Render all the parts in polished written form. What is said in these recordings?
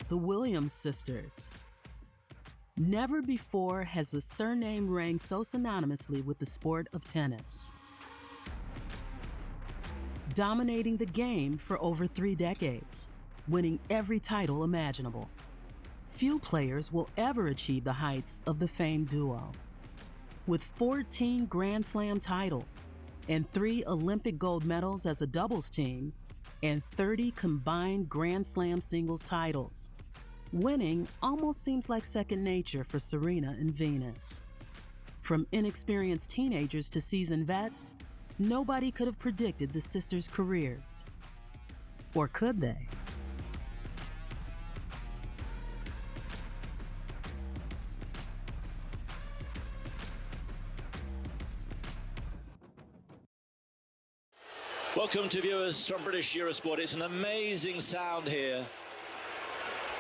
the Williams sisters. Never before has a surname rang so synonymously with the sport of tennis. Dominating the game for over 3 decades, winning every title imaginable. Few players will ever achieve the heights of the famed duo. With 14 Grand Slam titles and 3 Olympic gold medals as a doubles team and 30 combined Grand Slam singles titles, winning almost seems like second nature for Serena and Venus. From inexperienced teenagers to seasoned vets, nobody could have predicted the sisters' careers. Or could they? Welcome to viewers from British Eurosport. It's an amazing sound here.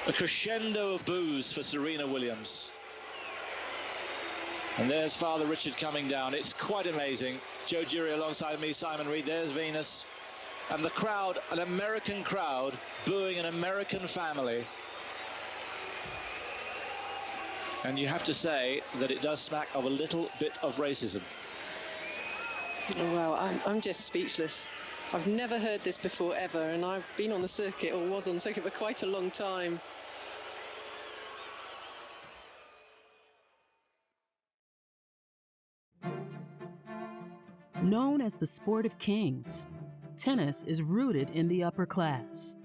A crescendo of boos for Serena Williams. And there's Father Richard coming down. It's quite amazing. Joe Jury alongside me, Simon Reed. There's Venus. And the crowd, an American crowd, booing an American family. And you have to say that it does smack of a little bit of racism. Oh, wow, I'm just speechless. I've never heard this before, ever, and I've been on the circuit, or was on the circuit, for quite a long time. Known as the sport of kings, tennis is rooted in the upper class.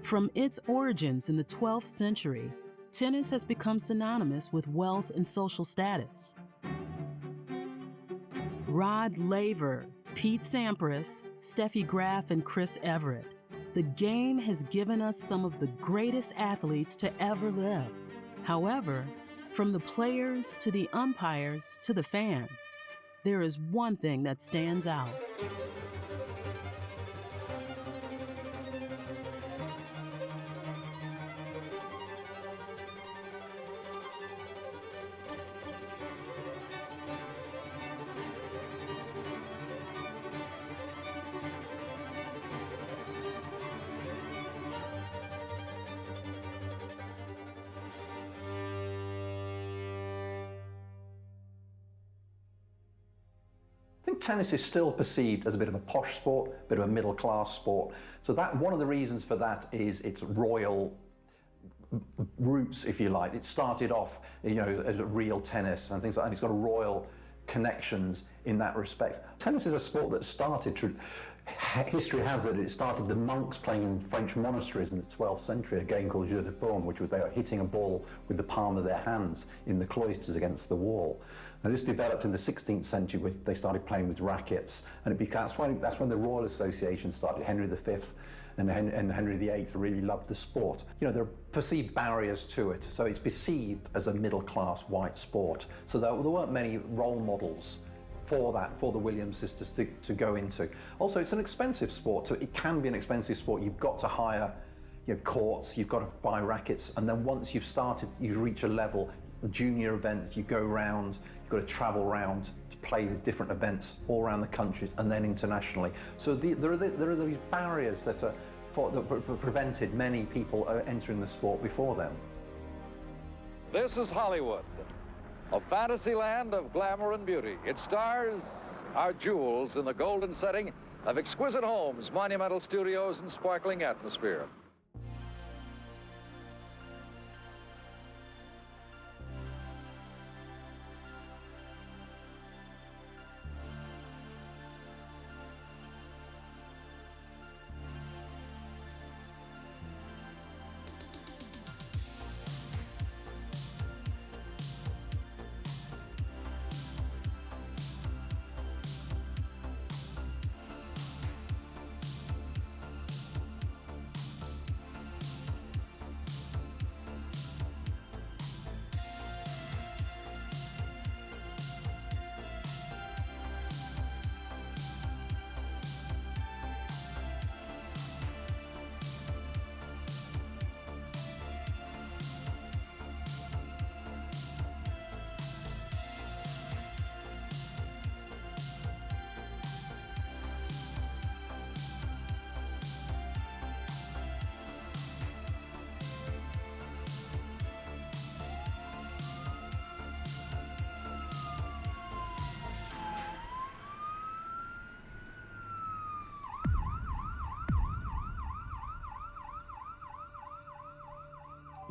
From its origins in the 12th century, tennis has become synonymous with wealth and social status. Rod Laver, Pete Sampras, Steffi Graf, and Chris Everett. The game has given us some of the greatest athletes to ever live. However, from the players to the umpires to the fans, there is one thing that stands out. I think tennis is still perceived as a bit of a posh sport, a bit of a middle-class sport. So that one of the reasons for that is its royal roots, if you like. It started off, as a real tennis and things like that. And it's got a royal connections in that respect. Tennis is a sport that started, history has it started the monks playing in French monasteries in the 12th century, a game called Jeu de Paume, which was they were hitting a ball with the palm of their hands in the cloisters against the wall. Now this developed in the 16th century when they started playing with rackets, and that's when the Royal Association started. Henry V and Henry VIII really loved the sport. There are perceived barriers to it, so it's perceived as a middle-class white sport. So there weren't many role models for the Williams sisters to go into. Also, it's an expensive sport, so it can be an expensive sport. You've got to hire courts, you've got to buy rackets, and then once you've started, you reach a level, junior events, you go round, you've got to travel around to play these different events all around the country and then internationally. So there are these barriers that prevented many people entering the sport before them. This is Hollywood, a fantasy land of glamour and beauty. Its stars are jewels in the golden setting of exquisite homes, monumental studios, and sparkling atmosphere.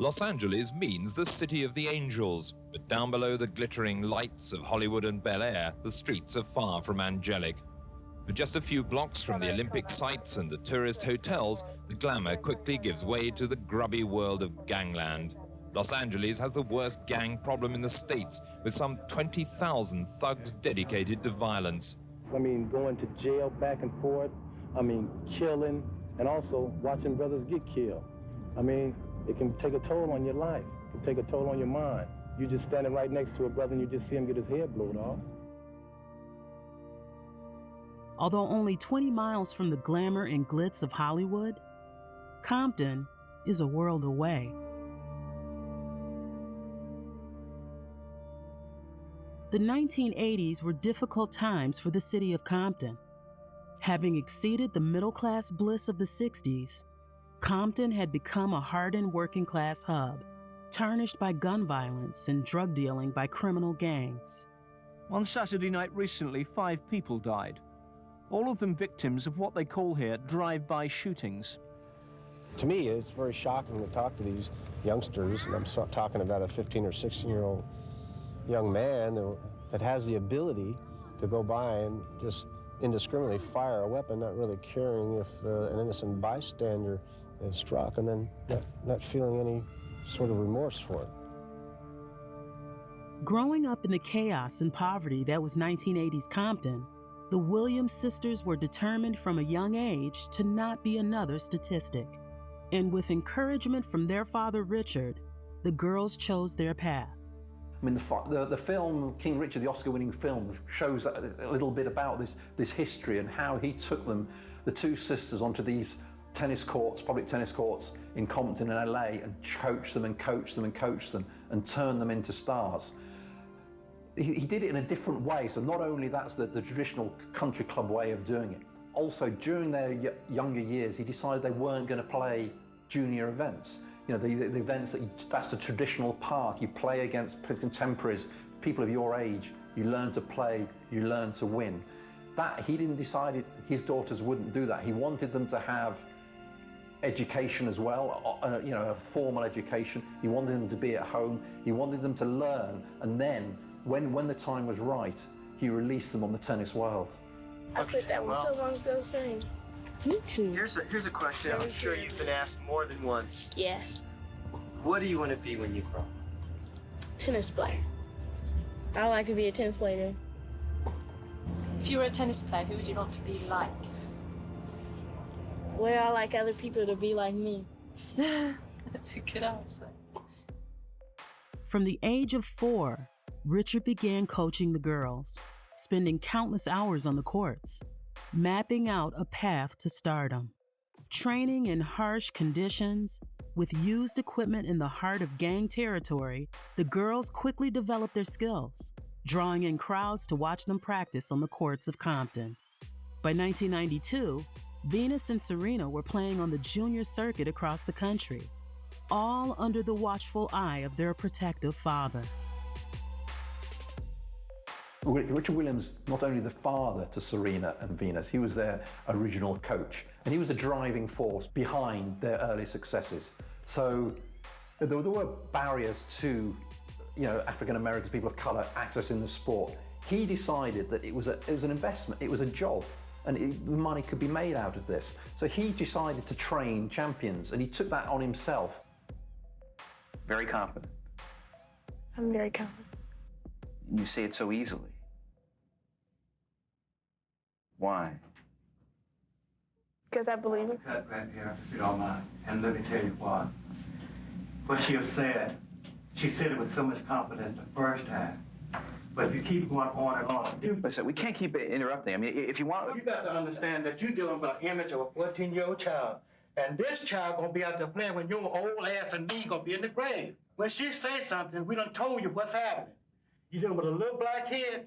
Los Angeles means the city of the angels, but down below the glittering lights of Hollywood and Bel Air, the streets are far from angelic. For just a few blocks from the Olympic sites and the tourist hotels, the glamour quickly gives way to the grubby world of gangland. Los Angeles has the worst gang problem in the States, with some 20,000 thugs dedicated to violence. I mean, going to jail back and forth, I mean, killing, and also watching brothers get killed. I mean, it can take a toll on your life. It can take a toll on your mind. You're just standing right next to a brother and you just see him get his head blown off. Although only 20 miles from the glamour and glitz of Hollywood, Compton is a world away. The 1980s were difficult times for the city of Compton. Having exceeded the middle-class bliss of the 60s, Compton had become a hardened working-class hub, tarnished by gun violence and drug dealing by criminal gangs. On Saturday night recently, 5 people died, all of them victims of what they call here drive-by shootings. To me, it's very shocking to talk to these youngsters, and I'm talking about a 15 or 16-year-old young man that has the ability to go by and just indiscriminately fire a weapon, not really caring if an innocent bystander is struck, and then not feeling any sort of remorse for it. Growing up in the chaos and poverty that was 1980s Compton, the Williams sisters were determined from a young age to not be another statistic. And with encouragement from their father, Richard, the girls chose their path. I mean, the film, King Richard, the Oscar-winning film, shows a little bit about this history and how he took them, the 2 sisters, onto these tennis courts, public tennis courts in Compton and LA, and coached them and coached them and coached them and turned them into stars. He did it in a different way, so not only that's the traditional country club way of doing it, also during their younger years, he decided they weren't going to play junior events. You know, the events that's the traditional path. You play against contemporaries, people of your age. You learn to play, you learn to win. That he didn't decide his daughters wouldn't do that. He wanted them to have education as well, you know, a formal education. He wanted them to be at home. He wanted them to learn, and then when the time was right, he released them on the tennis world. I put that one so long ago, Serena. Me too. Here's a question I'm sure you've been asked more than once. Yes. What do you want to be when you grow up? Tennis player. I like to be a tennis player. If you were a tennis player, who would you want to be like? Well, I like other people to be like me. That's a good answer. From the age of 4, Richard began coaching the girls, spending countless hours on the courts, mapping out a path to stardom. Training in harsh conditions, with used equipment in the heart of gang territory, the girls quickly developed their skills, drawing in crowds to watch them practice on the courts of Compton. By 1992, Venus and Serena were playing on the junior circuit across the country, all under the watchful eye of their protective father. Richard Williams, not only the father to Serena and Venus, he was their original coach, and he was the driving force behind their early successes. So there were barriers to, you know, African Americans, people of color, accessing the sport. He decided that it was an investment, it was a job, and money could be made out of this. So he decided to train champions, and he took that on himself. Very confident. I'm very confident. You say it so easily. Why? Because I believe it. Cut right here, if you don't mind. And let me tell you what. What she said it with so much confidence the first time. But if you keep going on and on. Listen, we can't keep interrupting. I mean, if you want... You got to understand that you're dealing with an image of a 14-year-old child. And this child gonna be out there playing when your old ass and me gonna be in the grave. When she says something, we done told you what's happening. You're dealing with a little black kid,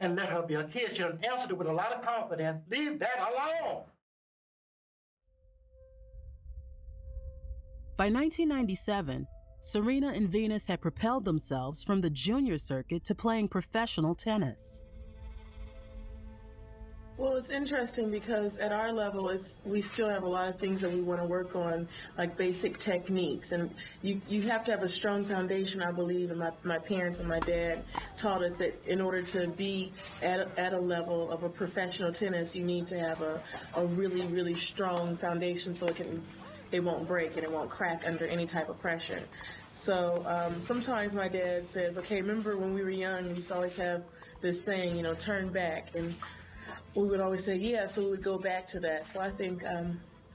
and let her be a kid. She done answered it with a lot of confidence. Leave that alone. By 1997, Serena and Venus had propelled themselves from the junior circuit to playing professional tennis. Well, it's interesting because at our level, we still have a lot of things that we want to work on, like basic techniques. And you have to have a strong foundation, I believe, and my parents and my dad taught us that in order to be at a level of a professional tennis, you need to have a really, really strong foundation so it won't break and it won't crack under any type of pressure. So sometimes my dad says, okay, remember when we were young, we used to always have this saying, you know, turn back. And we would always say, yeah, so we would go back to that. So I think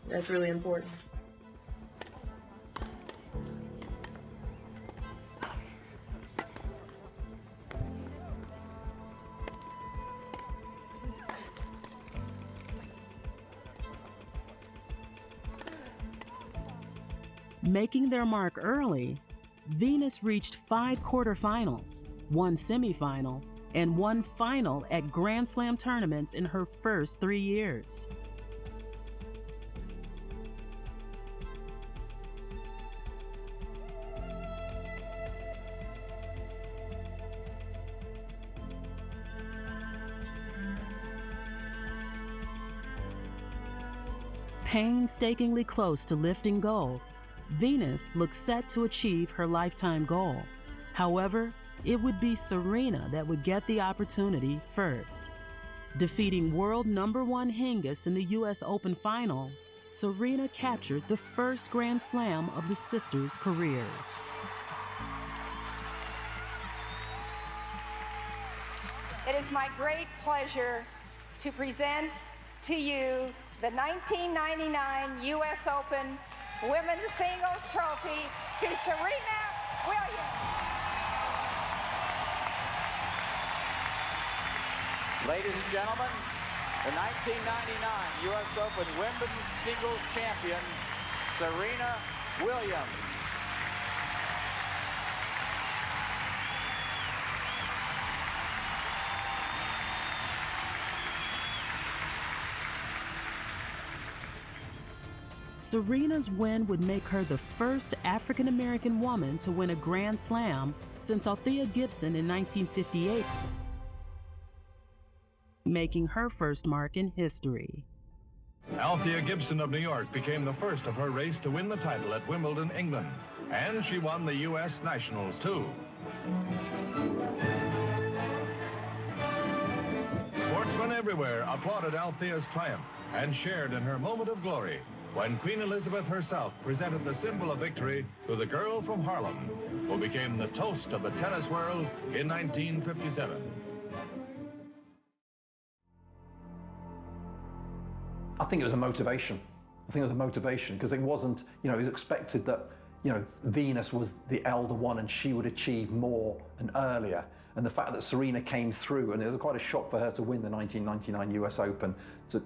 that's really important. Making their mark early, Venus reached 5 quarterfinals, 1 semifinal, and 1 final at Grand Slam tournaments in her first 3 years. Painstakingly close to lifting gold, Venus looks set to achieve her lifetime goal. However, it would be Serena that would get the opportunity first. Defeating world #1 Hingis in the US Open final, Serena captured the first Grand Slam of the sisters' careers. It is my great pleasure to present to you the 1999 US Open Women's Singles Trophy to Serena Williams. Ladies and gentlemen, the 1999 U.S. Open Wimbledon Singles Champion, Serena Williams. Serena's win would make her the first African-American woman to win a Grand Slam since Althea Gibson in 1958. Making her first mark in history. Althea Gibson of New York became the first of her race to win the title at Wimbledon, England. And she won the U.S. Nationals, too. Sportsmen everywhere applauded Althea's triumph and shared in her moment of glory when Queen Elizabeth herself presented the symbol of victory to the girl from Harlem, who became the toast of the tennis world in 1957. I think it was a motivation. I think it was a motivation because it wasn't, it was expected that, Venus was the elder one and she would achieve more and earlier. And the fact that Serena came through, and it was quite a shock for her to win the 1999 US Open to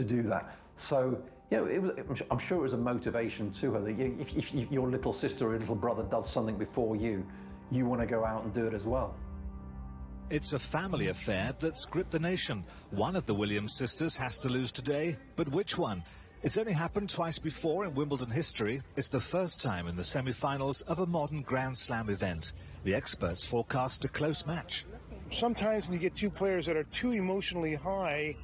do that. So, I'm sure it was a motivation to her that if your little sister or little brother does something before you want to go out and do it as well. It's a family affair that's gripped the nation. One of the Williams sisters has to lose today, but which one? It's only happened twice before in Wimbledon history. It's the first time in the semi-finals of a modern Grand Slam event. The experts forecast a close match. Sometimes when you get two players that are too emotionally high,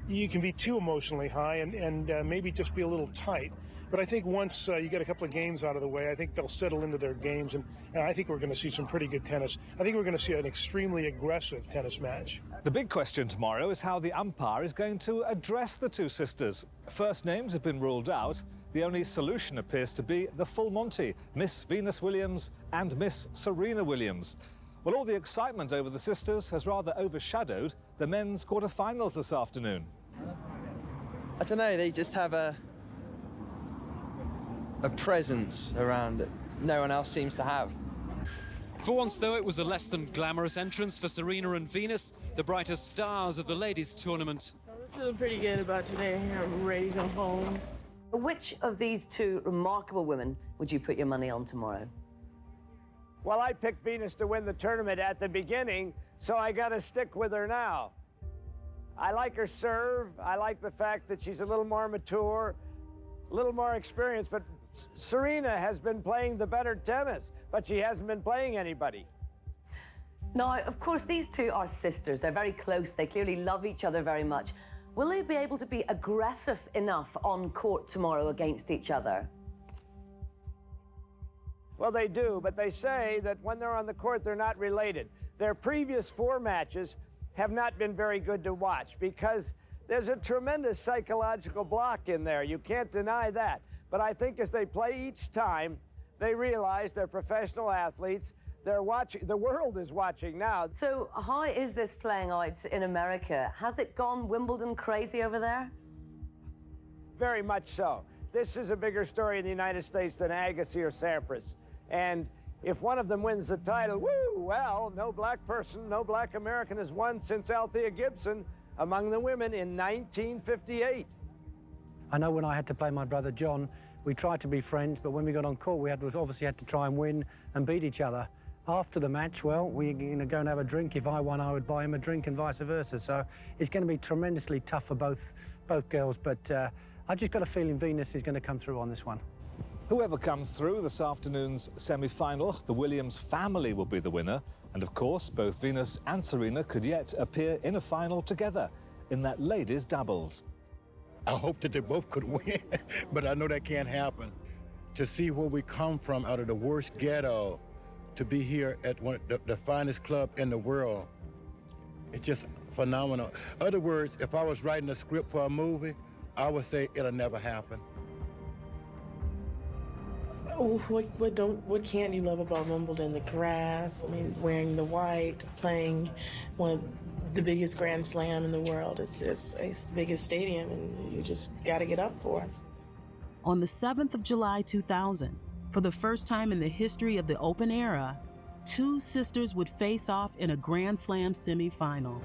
you can be too emotionally high and maybe just be a little tight. But I think once you get a couple of games out of the way, I think they'll settle into their games, and I think we're going to see some pretty good tennis. I think we're going to see an extremely aggressive tennis match. The big question tomorrow is how the umpire is going to address the two sisters. First names have been ruled out. The only solution appears to be the full Monty, Miss Venus Williams and Miss Serena Williams. Well, all the excitement over the sisters has rather overshadowed the men's quarterfinals this afternoon. I don't know, they just have a presence around that no one else seems to have. For once, though, it was a less than glamorous entrance for Serena and Venus, the brightest stars of the ladies' tournament. I'm feeling pretty good about today. I'm ready to go home. Which of these two remarkable women would you put your money on tomorrow? Well, I picked Venus to win the tournament at the beginning, so I got to stick with her now. I like her serve. I like the fact that she's a little more mature, a little more experienced, but Serena has been playing the better tennis, but she hasn't been playing anybody. Now, of course, these two are sisters. They're very close. They clearly love each other very much. Will they be able to be aggressive enough on court tomorrow against each other? Well, they do, but they say that when they're on the court, they're not related. Their previous 4 matches have not been very good to watch because there's a tremendous psychological block in there. You can't deny that. But I think as they play each time, they realize they're professional athletes. They're watching, the world is watching now. So how is this playing out in America? Has it gone Wimbledon crazy over there? Very much so. This is a bigger story in the United States than Agassi or Sampras. And if one of them wins the title, woo, well, no black person, no black American has won since Althea Gibson among the women in 1958. I know when I had to play my brother John, we tried to be friends, but when we got on court, we obviously had to try and win and beat each other. After the match, well, we're going to go and have a drink. If I won, I would buy him a drink and vice versa. So it's going to be tremendously tough for both girls, but I just got a feeling Venus is going to come through on this one. Whoever comes through this afternoon's semi-final, the Williams family will be the winner. And of course, both Venus and Serena could yet appear in a final together in that ladies' doubles. I hope that they both could win, but I know that can't happen. To see where we come from out of the worst ghetto, to be here at one of the finest club in the world, it's just phenomenal. In other words, if I was writing a script for a movie, I would say it'll never happen. Oh, what can't you love about Wimbledon? The grass, I mean, wearing the white, playing one of the biggest Grand Slam in the world. It's the biggest stadium, and you just got to get up for it. On the 7th of July 2000, for the first time in the history of the Open era, 2 sisters would face off in a Grand Slam semifinal.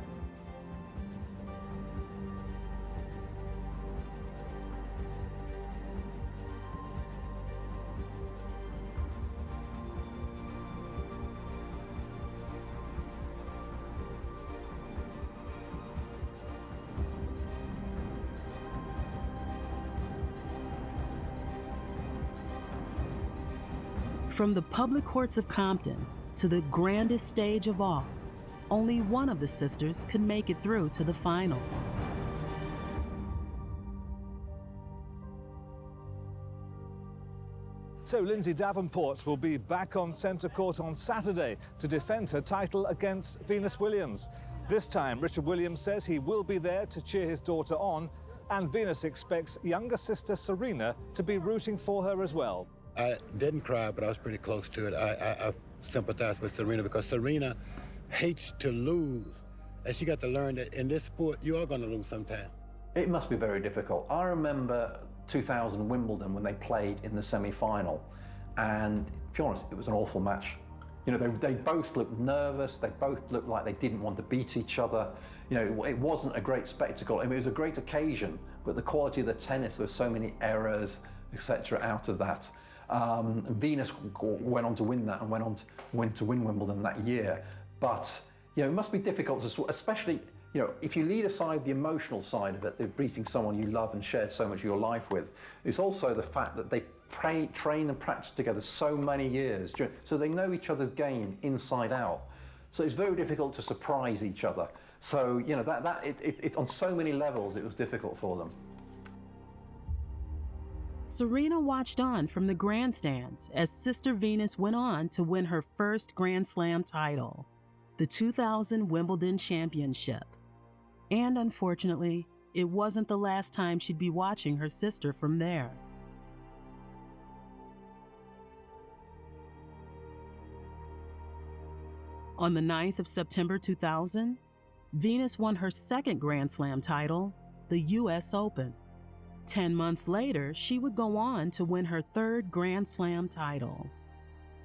From the public courts of Compton to the grandest stage of all, only one of the sisters could make it through to the final. So Lindsay Davenport will be back on centre court on Saturday to defend her title against Venus Williams. This time, Richard Williams says he will be there to cheer his daughter on, and Venus expects younger sister Serena to be rooting for her as well. I didn't cry, but I was pretty close to it. I sympathize with Serena because Serena hates to lose. And she got to learn that in this sport, you are going to lose sometime. It must be very difficult. I remember 2000 Wimbledon when they played in the semi-final. And to be honest, it was an awful match. You know, they both looked nervous. They both looked like they didn't want to beat each other. You know, it wasn't a great spectacle. I mean, it was a great occasion, but the quality of the tennis, there were so many errors, etc. out of that. Venus went on to win that and went to win Wimbledon that year. But, you know, it must be difficult, especially, you know, if you leave aside the emotional side of it, they're beating someone you love and shared so much of your life with. It's also the fact that they train and practice together so many years, so they know each other's game inside out. So it's very difficult to surprise each other. So, you know, on so many levels, it was difficult for them. Serena watched on from the grandstands as Sister Venus went on to win her first Grand Slam title, the 2000 Wimbledon Championship. And unfortunately, it wasn't the last time she'd be watching her sister from there. On the 9th of September 2000, Venus won her second Grand Slam title, the US Open. 10 months later, she would go on to win her third Grand Slam title.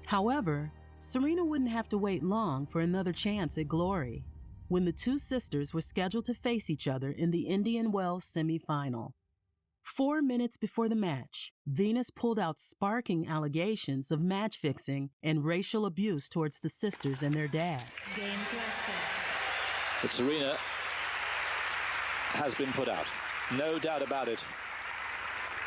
However, Serena wouldn't have to wait long for another chance at glory, when the 2 sisters were scheduled to face each other in the Indian Wells semifinal. 4 minutes before the match, Venus pulled out sparking allegations of match fixing and racial abuse towards the sisters and their dad. Game cluster. But Serena has been put out. No doubt about it.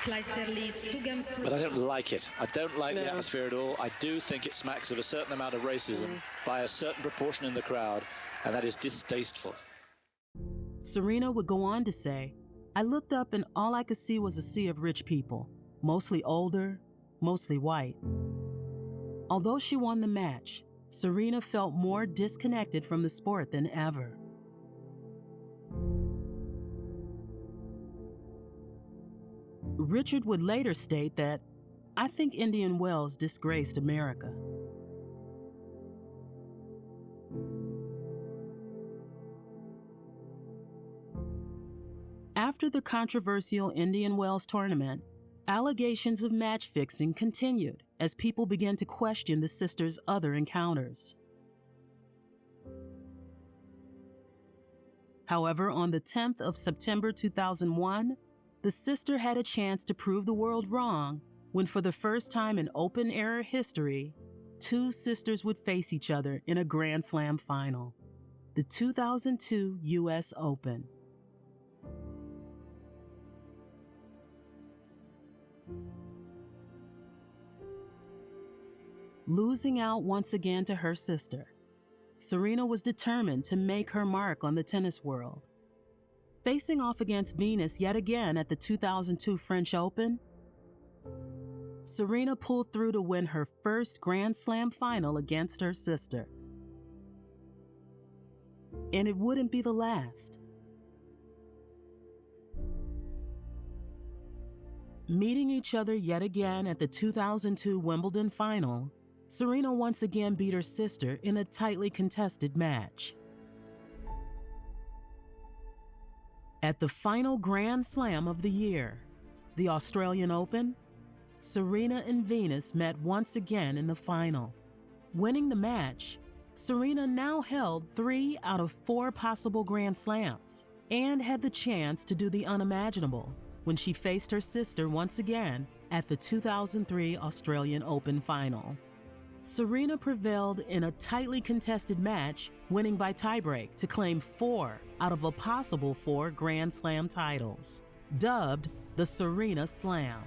But I don't like it. I don't like the atmosphere at all. I do think it smacks of a certain amount of racism by a certain proportion in the crowd, and that is distasteful. Serena would go on to say, "I looked up and all I could see was a sea of rich people, mostly older, mostly white." Although she won the match, Serena felt more disconnected from the sport than ever. Richard would later state that, "I think Indian Wells disgraced America." After the controversial Indian Wells tournament, allegations of match fixing continued as people began to question the sisters' other encounters. However, on the 10th of September 2001, the sister had a chance to prove the world wrong when, for the first time in open-era history, two sisters would face each other in a Grand Slam final, the 2002 U.S. Open. Losing out once again to her sister, Serena was determined to make her mark on the tennis world. Facing off against Venus yet again at the 2002 French Open, Serena pulled through to win her first Grand Slam final against her sister. And it wouldn't be the last. Meeting each other yet again at the 2002 Wimbledon final, Serena once again beat her sister in a tightly contested match. At the final Grand Slam of the year, the Australian Open, Serena and Venus met once again in the final. Winning the match, Serena now held 3 out of 4 possible Grand Slams and had the chance to do the unimaginable when she faced her sister once again at the 2003 Australian Open final. Serena prevailed in a tightly contested match, winning by tiebreak to claim 4 out of a possible 4 Grand Slam titles, dubbed the Serena Slam.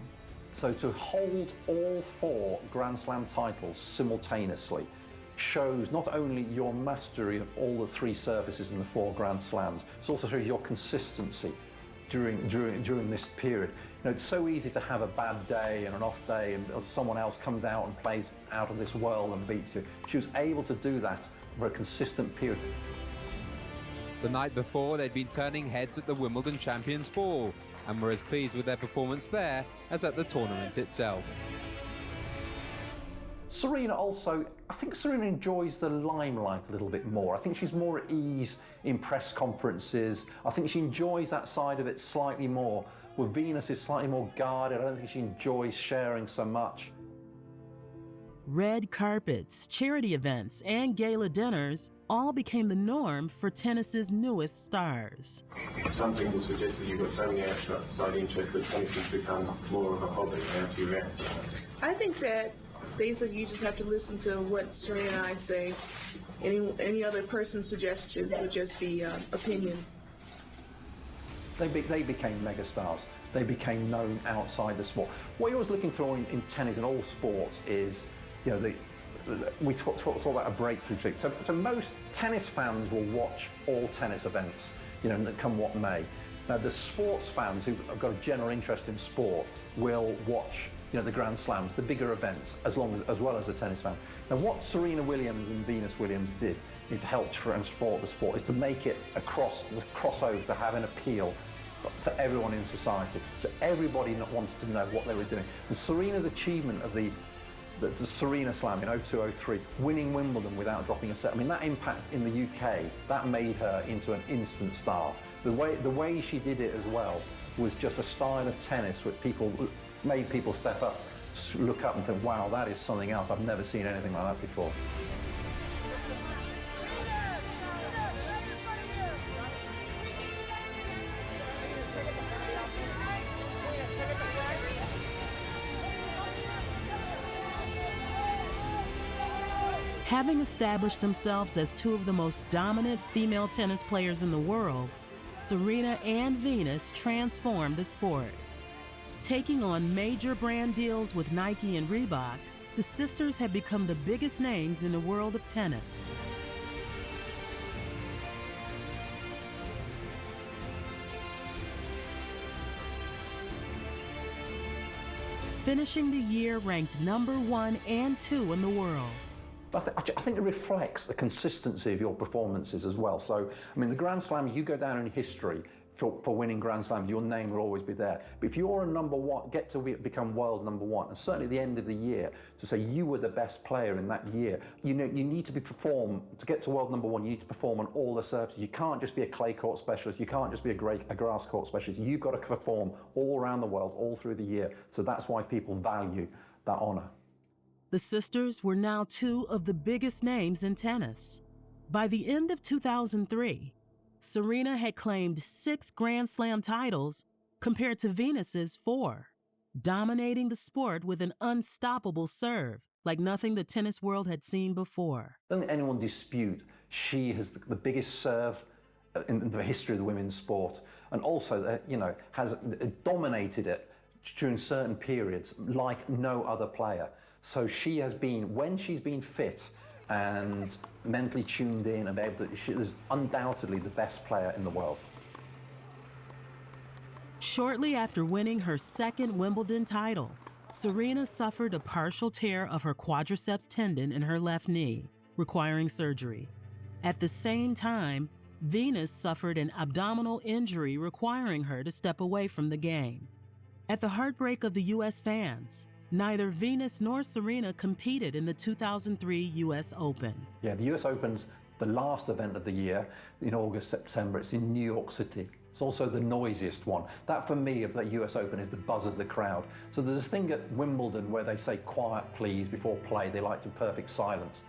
So to hold all 4 Grand Slam titles simultaneously shows not only your mastery of all the 3 surfaces in the 4 Grand Slams, it also shows your consistency during this period. You know, it's so easy to have a bad day and an off day and someone else comes out and plays out of this world and beats you. She was able to do that for a consistent period. The night before, they'd been turning heads at the Wimbledon Champions Ball and were as pleased with their performance there as at the tournament itself. Serena also, I think Serena enjoys the limelight a little bit more. I think she's more at ease in press conferences. I think she enjoys that side of it slightly more. Where Venus is slightly more guarded, I don't think she enjoys sharing so much. Red carpets, charity events, and gala dinners all became the norm for tennis's newest stars. Some people suggest that you've got so many outside interests that tennis has become more of a hobby. How do you react to that? I think that basically you just have to listen to what Serena and I say. Any other person's suggestion would just be opinion. They became megastars. They became known outside the sport. What you're always looking for in tennis and all sports is, you know, we talk about a breakthrough trick. So most tennis fans will watch all tennis events, you know, come what may. Now the sports fans who have got a general interest in sport will watch, you know, the Grand Slams, the bigger events, as well as the tennis fan. Now what Serena Williams and Venus Williams did to help transport the sport is to make it the crossover to have an appeal for everyone in society. So everybody wanted to know what they were doing. And Serena's achievement of the Serena Slam in 02-03, winning Wimbledon without dropping a set, I mean, that impact in the UK, that made her into an instant star. The way she did it as well was just a style of tennis which made people step up, look up and think, wow, that is something else. I've never seen anything like that before. Having established themselves as 2 of the most dominant female tennis players in the world, Serena and Venus transformed the sport. Taking on major brand deals with Nike and Reebok, the sisters have become the biggest names in the world of tennis. finishing the year ranked #1 and #2 in the world. I think it reflects the consistency of your performances as well. So, I mean, the Grand Slam, you go down in history for winning Grand Slams, your name will always be there. But if you're a #1, get to become world #1, and certainly at the end of the year, to say you were the best player in that year, you need to perform, to get to world #1, you need to perform on all the surfaces. You can't just be a clay court specialist, you can't just be a grass court specialist, you've got to perform all around the world, all through the year. So that's why people value that honor. The sisters were now 2 of the biggest names in tennis. By the end of 2003, Serena had claimed 6 Grand Slam titles compared to Venus's 4, dominating the sport with an unstoppable serve like nothing the tennis world had seen before. I don't think anyone dispute she has the biggest serve in the history of the women's sport, and also, has dominated it during certain periods like no other player. So she has been, when she's been fit and mentally tuned in and able to, she is undoubtedly the best player in the world. Shortly after winning her 2nd Wimbledon title, Serena suffered a partial tear of her quadriceps tendon in her left knee, requiring surgery. At the same time, Venus suffered an abdominal injury requiring her to step away from the game. At the heartbreak of the U.S. fans, neither Venus nor Serena competed in the 2003 U.S. Open. Yeah, the U.S. Open's the last event of the year in August, September. It's in New York City. It's also the noisiest one. That, for me, of that US Open is the buzz of the crowd. So there's this thing at Wimbledon where they say, quiet, please, before play. They like to perfect silence.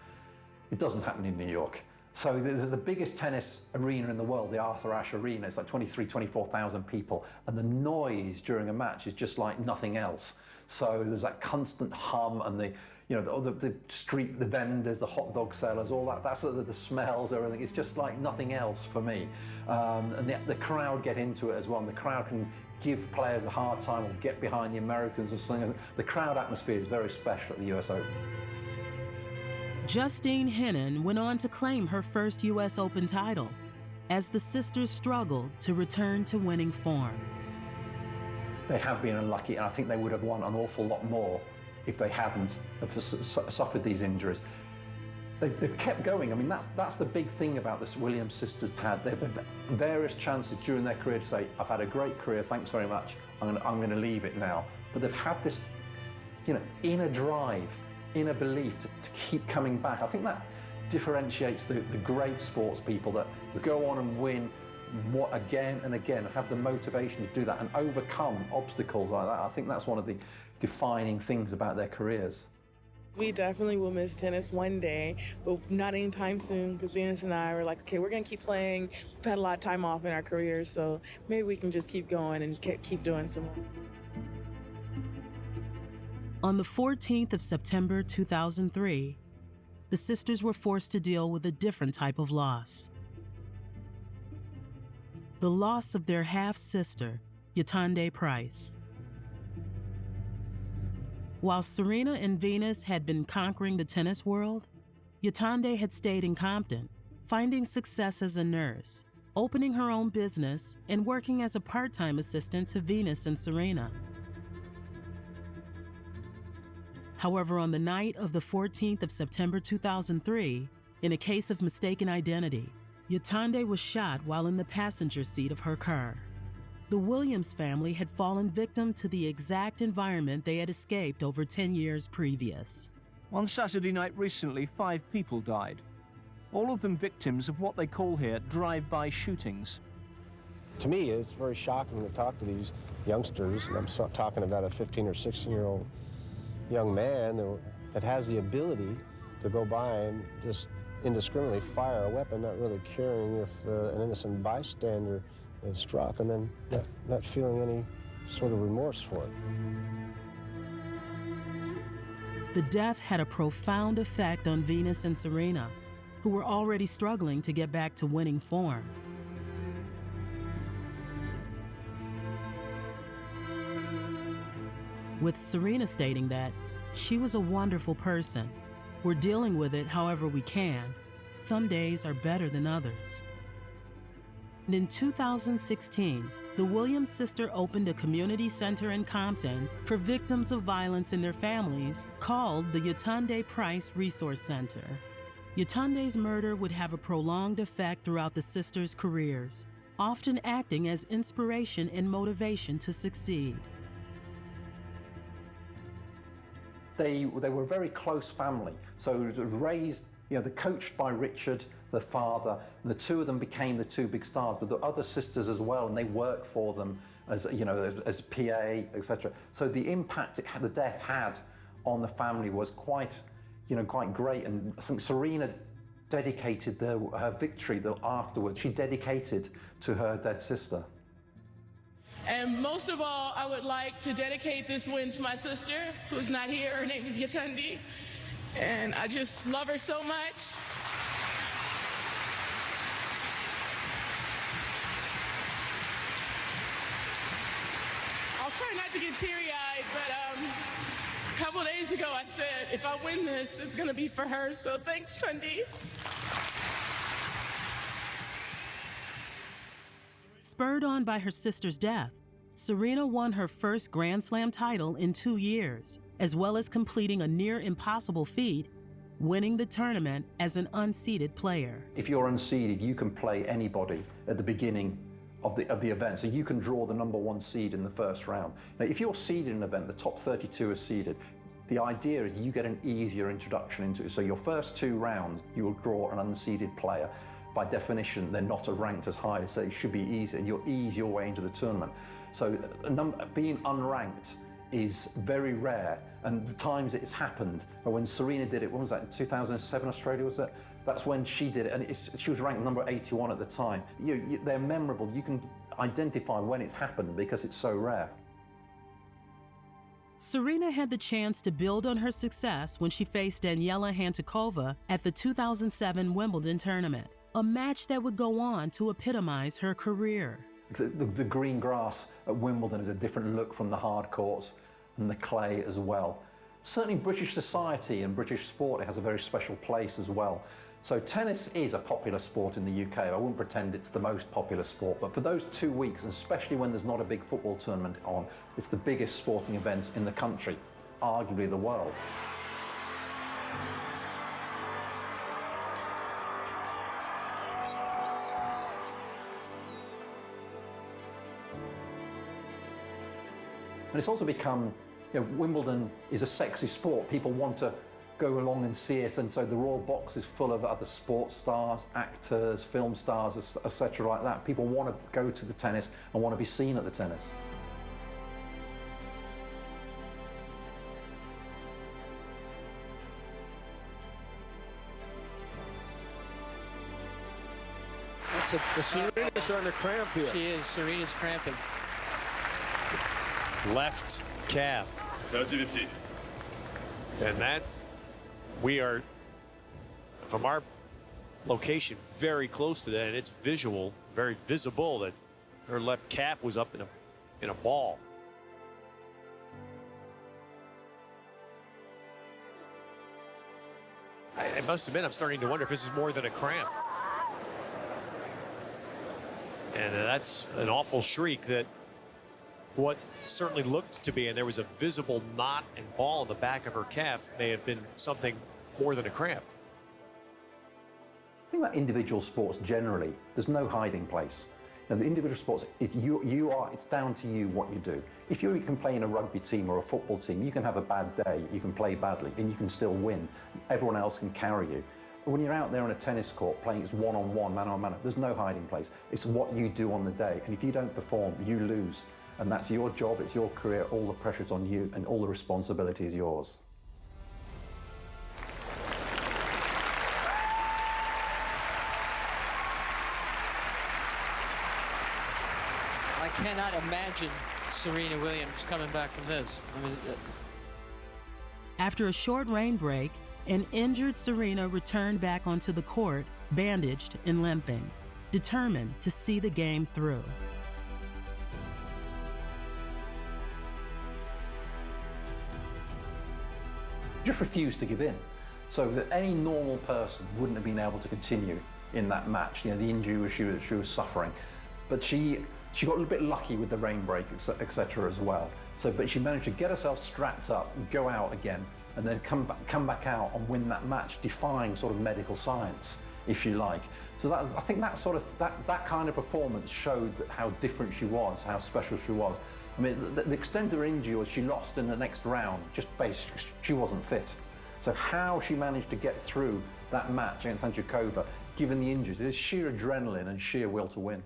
It doesn't happen in New York. So there's the biggest tennis arena in the world, the Arthur Ashe Arena. It's like 24,000 people. And the noise during a match is just like nothing else. So there's that constant hum and the street, the vendors, the hot dog sellers, all that, that's the smells, everything. It's just like nothing else for me. And the crowd get into it as well. And the crowd can give players a hard time or get behind the Americans or something. The crowd atmosphere is very special at the US Open. Justine Henin went on to claim her first US Open title as the sisters struggled to return to winning form. They have been unlucky, and I think they would have won an awful lot more if they hadn't suffered these injuries. They've kept going. I mean, that's the big thing about this Williams sisters had. They've had various chances during their career to say, I've had a great career, thanks very much, I'm going to leave it now. But they've had this, inner drive, inner belief to keep coming back. I think that differentiates the great sports people that go on and win again and again, and have the motivation to do that and overcome obstacles like that. I think that's one of the defining things about their careers. We definitely will miss tennis one day, but not anytime soon, because Venus and I were like, okay, we're going to keep playing. We've had a lot of time off in our careers, so maybe we can just keep going and keep doing some more. On the 14th of September 2003, the sisters were forced to deal with a different type of loss. The loss of their half-sister, Yatande Price. While Serena and Venus had been conquering the tennis world, Yatande had stayed in Compton, finding success as a nurse, opening her own business, and working as a part-time assistant to Venus and Serena. However, on the night of the 14th of September 2003, in a case of mistaken identity, Yatande was shot while in the passenger seat of her car. The Williams family had fallen victim to the exact environment they had escaped over 10 years previous. On Saturday night recently, 5 people died, all of them victims of what they call here drive-by shootings. To me, it's very shocking to talk to these youngsters, and I'm talking about a 15 or 16-year-old young man that has the ability to go by and just indiscriminately fire a weapon, not really caring if an innocent bystander is struck, and then not feeling any sort of remorse for it. The death had a profound effect on Venus and Serena, who were already struggling to get back to winning form. With Serena stating that she was a wonderful person. We're dealing with it however we can. Some days are better than others. And in 2016, the Williams sister opened a community center in Compton for victims of violence in their families called the Yetunde Price Resource Center. Yetunde's murder would have a prolonged effect throughout the sisters' careers, often acting as inspiration and motivation to succeed. They were a very close family, so it was raised, they're coached by Richard, the father. The two of them became the two big stars, but the other sisters as well, and they work for them as as PA, etc. So the impact the death had on the family was quite great. And I think Serena dedicated her victory afterwards. She dedicated to her dead sister. And most of all, I would like to dedicate this win to my sister, who's not here. Her name is Yetunde, and I just love her so much. I'll try not to get teary-eyed, but a couple days ago I said, if I win this, it's going to be for her, so thanks, Yetunde. Spurred on by her sister's death, Serena won her first Grand Slam title in 2 years, as well as completing a near-impossible feat, winning the tournament as an unseeded player. If you're unseeded, you can play anybody at the beginning of the event, so you can draw the #1 seed in the first round. Now, if you're seeded in an event, the top 32 are seeded. The idea is you get an easier introduction into it. So your first 2 rounds, you will draw an unseeded player. By definition, they're not ranked as high, so it should be easy, and you'll ease your way into the tournament. So being unranked is very rare, and the times it's happened, when Serena did it, when was that, 2007 Australia, was it? That's when she did it, and she was ranked number 81 at the time. They're memorable. You can identify when it's happened because it's so rare. Serena had the chance to build on her success when she faced Daniela Hantuchova at the 2007 Wimbledon tournament, a match that would go on to epitomize her career. The green grass at Wimbledon is a different look from the hard courts and the clay as well. Certainly British society and British sport, it has a very special place as well. So tennis is a popular sport in the UK. I wouldn't pretend it's the most popular sport, but for those 2 weeks, and especially when there's not a big football tournament on, it's the biggest sporting event in the country, arguably the world. And it's also become, Wimbledon is a sexy sport. People want to go along and see it, and so the Royal Box is full of other sports stars, actors, film stars, etc. like that. People want to go to the tennis and want to be seen at the tennis. Serena's starting to cramp here. She is. Serena's cramping. Left calf. 30-50. And that, we are, from our location, very close to that, and it's visual, very visible that her left calf was up in a ball. I must admit, I'm starting to wonder if this is more than a cramp. And that's an awful shriek that what certainly looked to be, and there was a visible knot and ball in the back of her calf, may have been something more than a cramp. I think about individual sports generally, there's no hiding place. Now, the individual sports, if you are, it's down to you what you do. If you can play in a rugby team or a football team, you can have a bad day, you can play badly, and you can still win. Everyone else can carry you. But when you're out there on a tennis court playing, it's one-on-one, man-on-man, there's no hiding place. It's what you do on the day, and if you don't perform, you lose. And that's your job, it's your career, all the pressure's on you, and all the responsibility is yours. I cannot imagine Serena Williams coming back from this. I mean, After a short rain break, an injured Serena returned back onto the court, bandaged and limping, determined to see the game through. Just refused to give in. So that any normal person wouldn't have been able to continue in that match. The injury she was suffering. But she She got a little bit lucky with the rain break, etc. as well. So, but she managed to get herself strapped up and go out again, and then come back out and win that match, defying sort of medical science, if you like. So that, I think that kind of performance showed how different she was, how special she was. I mean, the extent of her injury was she lost in the next round, just basically she wasn't fit. So how she managed to get through that match against Andrikova, given the injuries, it is sheer adrenaline and sheer will to win.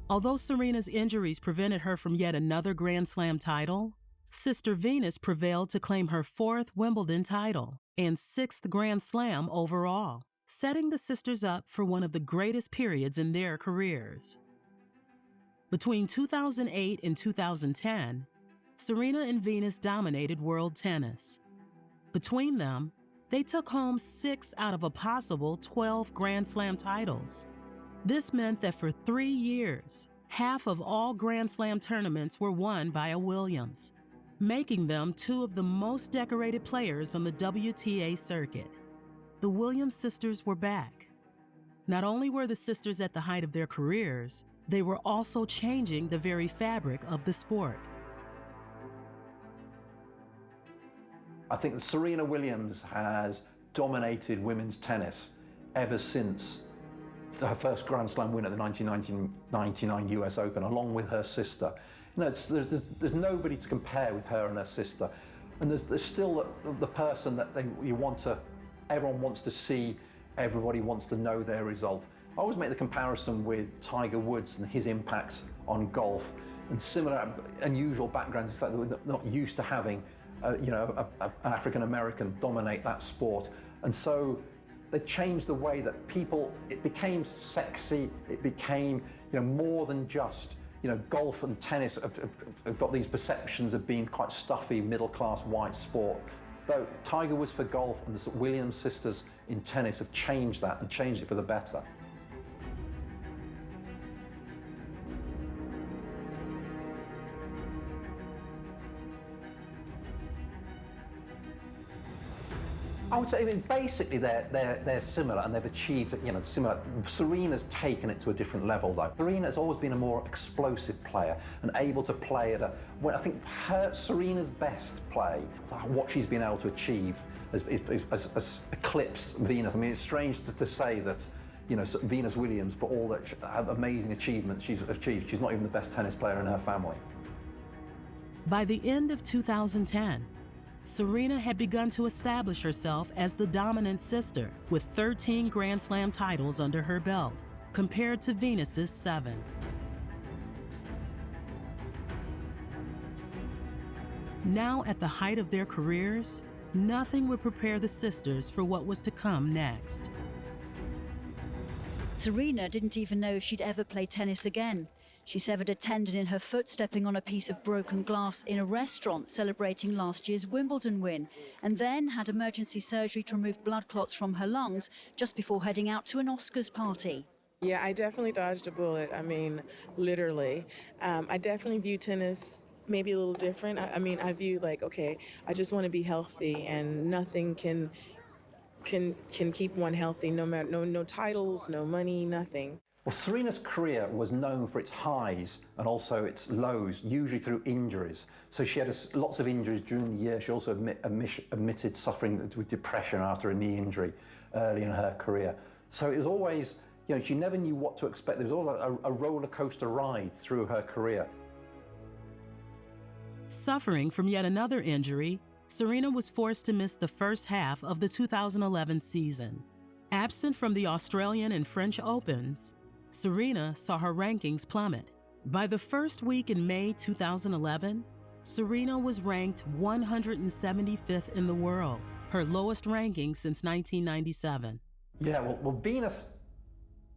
Although Serena's injuries prevented her from yet another Grand Slam title, sister Venus prevailed to claim her 4th Wimbledon title and 6th Grand Slam overall, setting the sisters up for one of the greatest periods in their careers. Between 2008 and 2010, Serena and Venus dominated world tennis. Between them, they took home 6 out of a possible 12 Grand Slam titles. This meant that for 3 years, half of all Grand Slam tournaments were won by a Williams, making them 2 of the most decorated players on the WTA circuit. The Williams sisters were back. Not only were the sisters at the height of their careers, they were also changing the very fabric of the sport. I think that Serena Williams has dominated women's tennis ever since her first Grand Slam win at the 1999 US Open, along with her sister. You know, there's nobody to compare with her and her sister. And there's still the person that everyone wants to see, everybody wants to know their result. I always make the comparison with Tiger Woods and his impact on golf, and similar unusual backgrounds, the fact that we're not used to having an African-American dominate that sport. And so they changed the way that it became sexy, it became more than just, golf and tennis have got these perceptions of being quite stuffy, middle-class white sport. Though Tiger Woods for golf and the Williams sisters in tennis have changed that and changed it for the better. I would say, I mean, basically they're similar, and they've achieved, similar. Serena's taken it to a different level, though. Serena's always been a more explosive player and able to play at I think Serena's best play, what she's been able to achieve, has eclipsed Venus. I mean, it's strange to say that, Venus Williams, for all that amazing achievements she's achieved, she's not even the best tennis player in her family. By the end of 2010, Serena had begun to establish herself as the dominant sister with 13 Grand Slam titles under her belt, compared to Venus's 7. Now at the height of their careers, nothing would prepare the sisters for what was to come next. Serena didn't even know if she'd ever play tennis again. She severed a tendon in her foot stepping on a piece of broken glass in a restaurant celebrating last year's Wimbledon win, and then had emergency surgery to remove blood clots from her lungs just before heading out to an Oscars party. Yeah, I definitely dodged a bullet. I mean, literally. I definitely view tennis maybe a little different. I mean, I view okay, I just want to be healthy, and nothing can keep one healthy. No titles, no money, nothing. Well, Serena's career was known for its highs and also its lows, usually through injuries. So she had lots of injuries during the year. She also admitted suffering with depression after a knee injury early in her career. So it was always, she never knew what to expect. There was always a roller coaster ride through her career. Suffering from yet another injury, Serena was forced to miss the first half of the 2011 season. Absent from the Australian and French Opens, Serena saw her rankings plummet. By the first week in May 2011, Serena was ranked 175th in the world, her lowest ranking since 1997. Yeah, well, Venus,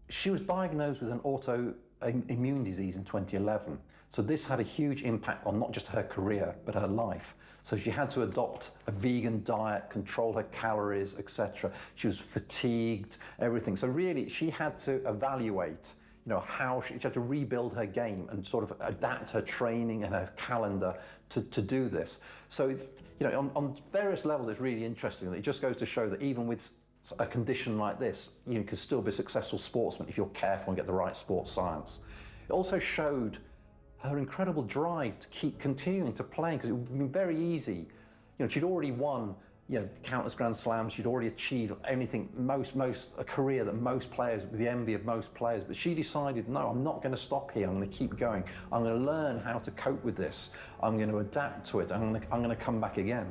she was diagnosed with an autoimmune disease in 2011. So this had a huge impact on not just her career, but her life. So she had to adopt a vegan diet, control her calories, etc. She was fatigued, everything. So really, she had to evaluate, how she had to rebuild her game and sort of adapt her training and her calendar to do this. So, on various levels, it's really interesting. It just goes to show that even with a condition like this, you can still be a successful sportsman if you're careful and get the right sports science. It also showed her incredible drive to keep continuing to play, because it would have been very easy. You know, she'd already won, you know, countless Grand Slams. She'd already achieved anything, a career that most players, with the envy of most players. But she decided, no, I'm not going to stop here. I'm going to keep going. I'm going to learn how to cope with this. I'm going to adapt to it. I'm going to come back again.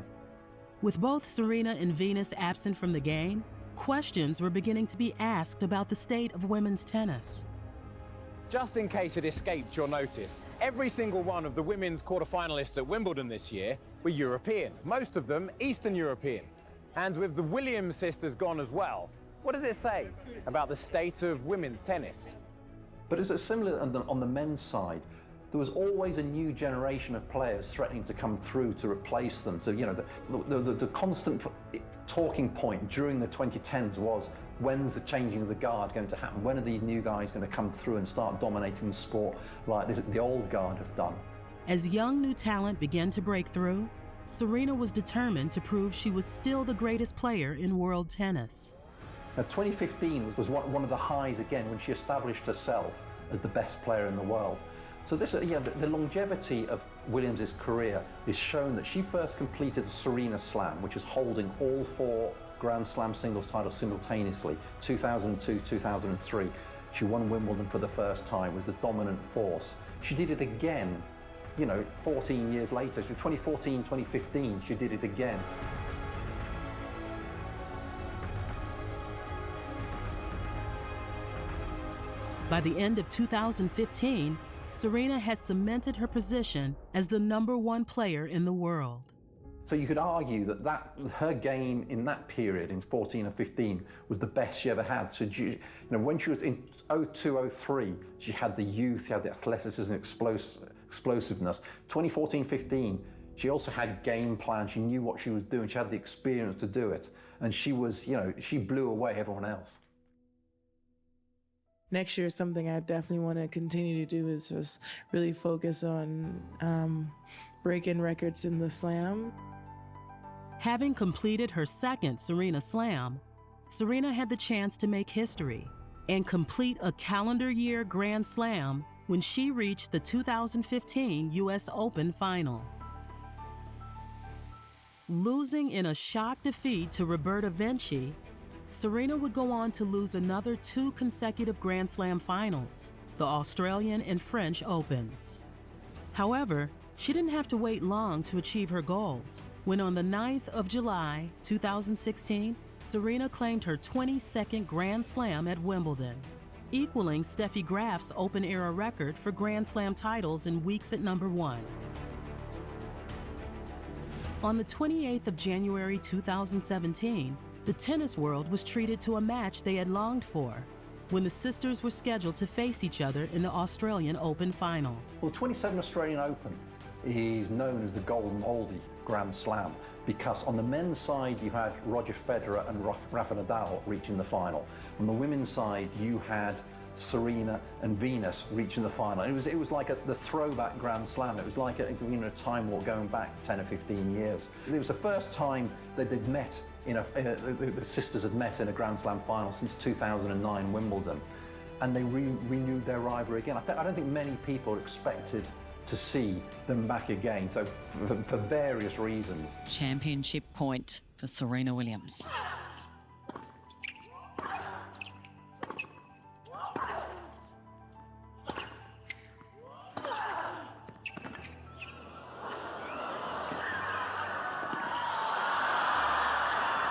With both Serena and Venus absent from the game, questions were beginning to be asked about the state of women's tennis. Just in case it escaped your notice, every single one of the women's quarterfinalists at Wimbledon this year were European, most of them Eastern European. And with the Williams sisters gone as well, what does it say about the state of women's tennis? But is it similar on the men's side? There was always a new generation of players threatening to come through to replace them. To, you know, the constant talking point during the 2010s was, when's the changing of the guard going to happen? When are these new guys going to come through and start dominating the sport like the old guard have done? As young new talent began to break through, Serena was determined to prove she was still the greatest player in world tennis. Now, 2015 was one of the highs again when she established herself as the best player in the world. So this, the longevity of Williams' career is shown that she first completed the Serena Slam, which is holding all 4 Grand Slam singles titles simultaneously, 2002, 2003. She won Wimbledon for the first time, was the dominant force. She did it again, 14 years later. 2014, 2015, she did it again. By the end of 2015, Serena has cemented her position as the #1 player in the world. So you could argue that her game in that period, in 14 or 15, was the best she ever had. So when she was in 02, 03, she had the youth, she had the athleticism, explosiveness. 2014, 15, she also had game plan. She knew what she was doing. She had the experience to do it. And she was, she blew away everyone else. Next year, something I definitely want to continue to do is just really focus on breaking records in the slam. Having completed her second Serena Slam, Serena had the chance to make history and complete a calendar year Grand Slam when she reached the 2015 US Open final. Losing in a shock defeat to Roberta Vinci, Serena would go on to lose another 2 consecutive Grand Slam finals, the Australian and French Opens. However, she didn't have to wait long to achieve her goals, when on the 9th of July, 2016, Serena claimed her 22nd Grand Slam at Wimbledon, equaling Steffi Graf's Open-era record for Grand Slam titles in weeks at #1. On the 28th of January 2017, the tennis world was treated to a match they had longed for, when the sisters were scheduled to face each other in the Australian Open final. Well, the 27 Australian Open is known as the Golden Oldie Grand Slam, because on the men's side you had Roger Federer and Rafa Nadal reaching the final. On the women's side you had Serena and Venus reaching the final. It was like the throwback Grand Slam. It was like a time warp going back 10 or 15 years. It was the first time that they'd met the sisters had met in a Grand Slam final since 2009 Wimbledon, and they renewed their rivalry again. I don't think many people expected to see them back again, so for various reasons. Championship point for Serena Williams.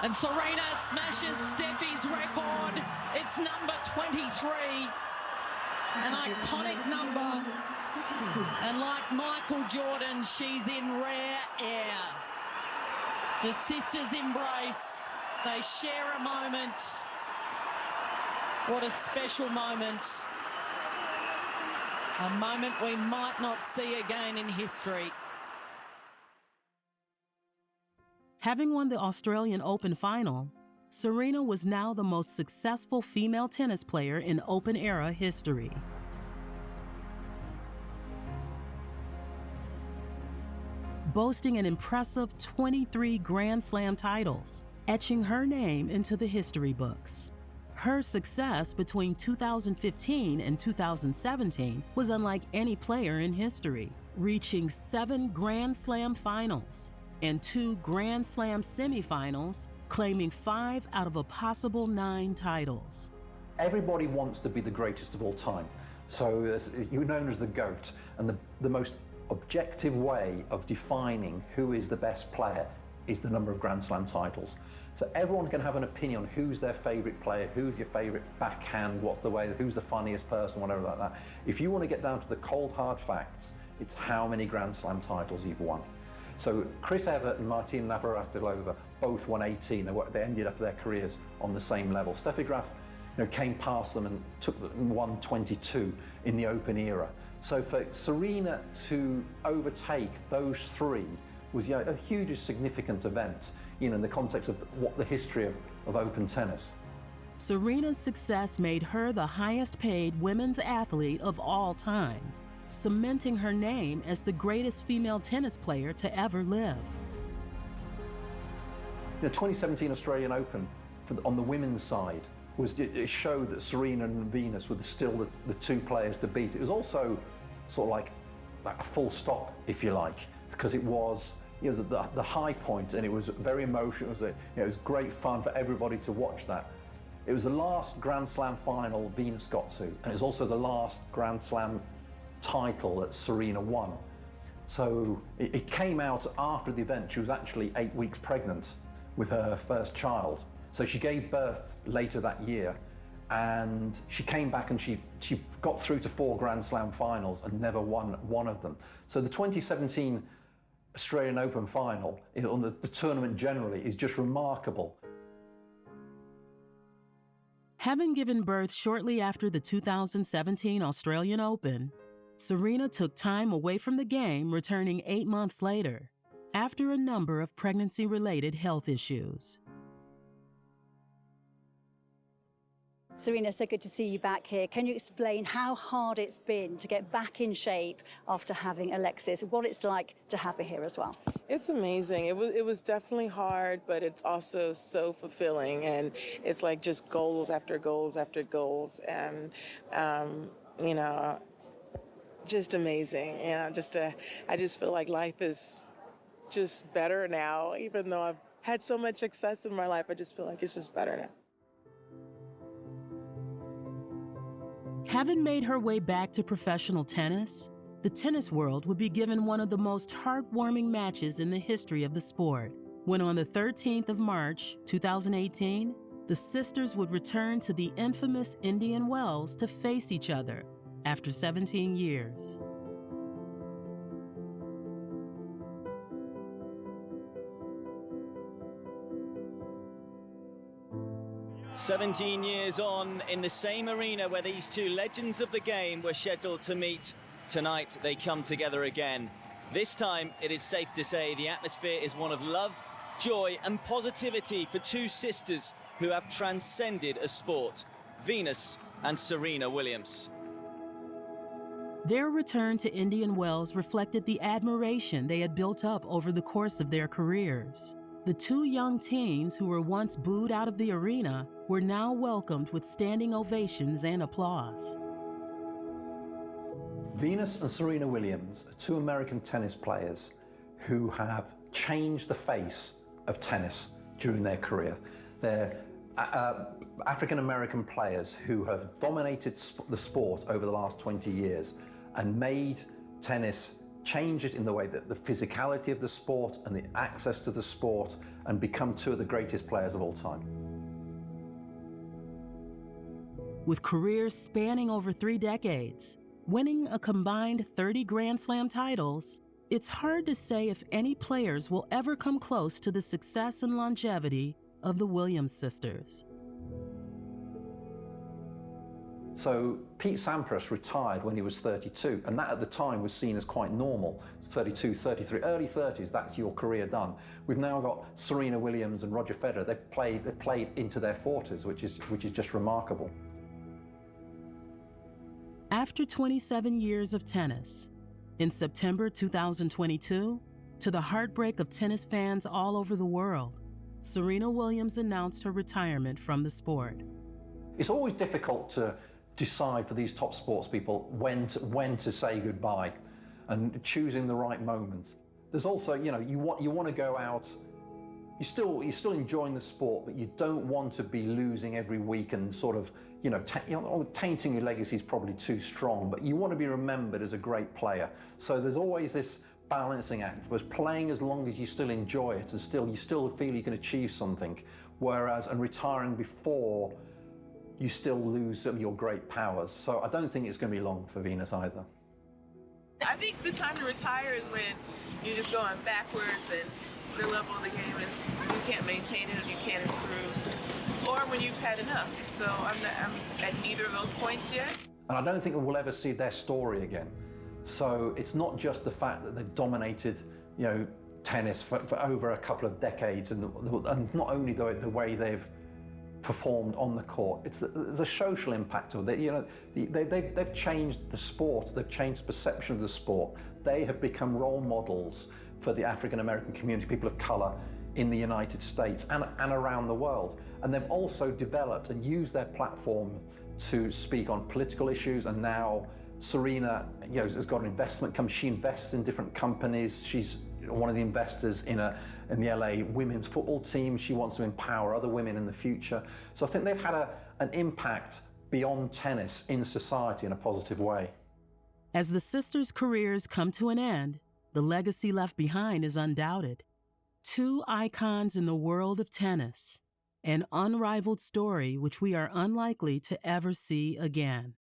And Serena smashes Steffi's record. It's number 23, an iconic number. And like Michael Jordan, she's in rare air. The sisters embrace. They share a moment. What a special moment. A moment we might not see again in history. Having won the Australian Open final, Serena was now the most successful female tennis player in Open-era history. Boasting an impressive 23 Grand Slam titles, etching her name into the history books. Her success between 2015 and 2017 was unlike any player in history, reaching 7 Grand Slam finals and 2 Grand Slam semifinals, claiming 5 out of a possible 9 titles. Everybody wants to be the greatest of all time. So you're known as the GOAT, and the most objective way of defining who is the best player is the number of Grand Slam titles. So everyone can have an opinion on who's their favourite player, who's your favourite backhand, who's the funniest person, whatever like that. If you want to get down to the cold hard facts, it's how many Grand Slam titles you've won. So Chris Evert and Martina Navratilova both won 18. They ended up their careers on the same level. Steffi Graf, came past them and won 22 in the Open era. So for Serena to overtake those 3 was a hugely significant event, in the context of what the history of Open tennis. Serena's success made her the highest paid women's athlete of all time, cementing her name as the greatest female tennis player to ever live. The 2017 Australian Open on the women's side it showed that Serena and Venus were still the 2 players to beat. It was also sort of like a full stop, if you like, because it was the high point, and it was very emotional. It was great fun for everybody to watch that. It was the last Grand Slam final Venus got to, and it was also the last Grand Slam title that Serena won. So it came out after the event. She was actually 8 weeks pregnant with her first child. So she gave birth later that year, and she came back and she got through to 4 Grand Slam finals and never won one of them. So the 2017 Australian Open final, on the tournament generally, is just remarkable. Having given birth shortly after the 2017 Australian Open, Serena took time away from the game, returning 8 months later, after a number of pregnancy-related health issues. Serena, so good to see you back here. Can you explain how hard it's been to get back in shape after having Alexis, what it's like to have her here as well? It's amazing. It was definitely hard, but it's also so fulfilling, and it's like just goals after goals after goals, and just amazing. I just feel like life is just better now. Even though I've had so much success in my life, I just feel like it's just better now. Having made her way back to professional tennis, the tennis world would be given one of the most heartwarming matches in the history of the sport, when on the 13th of March, 2018, the sisters would return to the infamous Indian Wells to face each other after 17 years. "17 years on in the same arena where these 2 legends of the game were scheduled to meet. Tonight they come together again. This time it is safe to say the atmosphere is one of love, joy and positivity for 2 sisters who have transcended a sport, Venus and Serena Williams." Their return to Indian Wells reflected the admiration they had built up over the course of their careers. The 2 young teens who were once booed out of the arena were now welcomed with standing ovations and applause. Venus and Serena Williams are 2 American tennis players who have changed the face of tennis during their career. They're African-American players who have dominated the sport over the last 20 years and made tennis, change it in the way that the physicality of the sport and the access to the sport, and become 2 of the greatest players of all time. With careers spanning over 3 decades, winning a combined 30 Grand Slam titles, it's hard to say if any players will ever come close to the success and longevity of the Williams sisters. So Pete Sampras retired when he was 32, and that at the time was seen as quite normal. 32, 33, early 30s, that's your career done. We've now got Serena Williams and Roger Federer. They played into their 40s, which is just remarkable. After 27 years of tennis, in September 2022, to the heartbreak of tennis fans all over the world, Serena Williams announced her retirement from the sport. It's always difficult to decide for these top sports people when to say goodbye and choosing the right moment. There's also, you know, you want to go out, you're still enjoying the sport, but you don't want to be losing every week and sort of, tainting your legacy is probably too strong, but you want to be remembered as a great player. So there's always this balancing act, was playing as long as you still enjoy it and you still feel you can achieve something, and retiring before you still lose some of your great powers. So I don't think it's going to be long for Venus either. I think the time to retire is when you're just going backwards and the level of the game is you can't maintain it or you can't improve, or when you've had enough. So I'm at neither of those points yet. And I don't think we'll ever see their story again. So it's not just the fact that they've dominated, tennis for over a couple of decades, and not only the way they've performed on the court, it's the social impact of it. They've changed the sport, they've changed the perception of the sport. They have become role models for the African American community, people of color in the United States and around the world. And they've also developed and used their platform to speak on political issues. And now Serena, has got an investment company. She invests in different companies. She's one of the investors in the LA women's football team. She wants to empower other women in the future. So I think they've had an impact beyond tennis in society in a positive way. As the sisters' careers come to an end, the legacy left behind is undoubted. Two icons in the world of tennis, an unrivaled story which we are unlikely to ever see again.